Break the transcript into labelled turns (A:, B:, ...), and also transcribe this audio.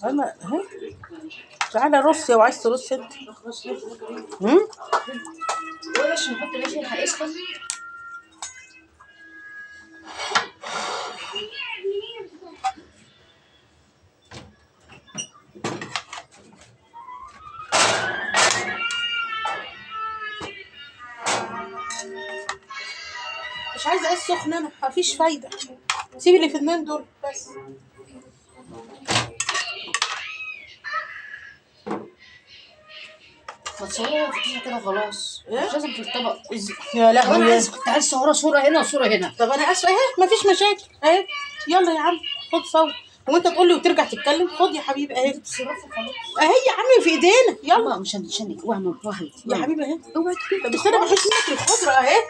A: انا اهي. تعالى رص لو عايز ترص انت.
B: وش نحط العيش هيسخن.
A: مش عايزه عيش سخن انا، مفيش فايده. سيب اللي في النان دول بس.
B: ما تصورها في كده خلاص.
A: إيه؟
B: مش لازم في الطبق.
A: يا
B: طب انا
A: لهوي.
B: كنت عايز صورة هنا وصورة هنا.
A: طب انا اسفه اهي، مفيش مشاكل اهي. يلا يا عم خد صور. هو انت تقول لي وترجع تتكلم؟ خد يا حبيبي اهي.
B: تصرفي خلاص.
A: اهي يا عمي في ايدينا، يلا
B: مش هنشنك. اوعى من واحد.
A: يا حبيبي اهي.
B: اوعى تقولي.
A: طب استنى بحس منك الخضره اهي.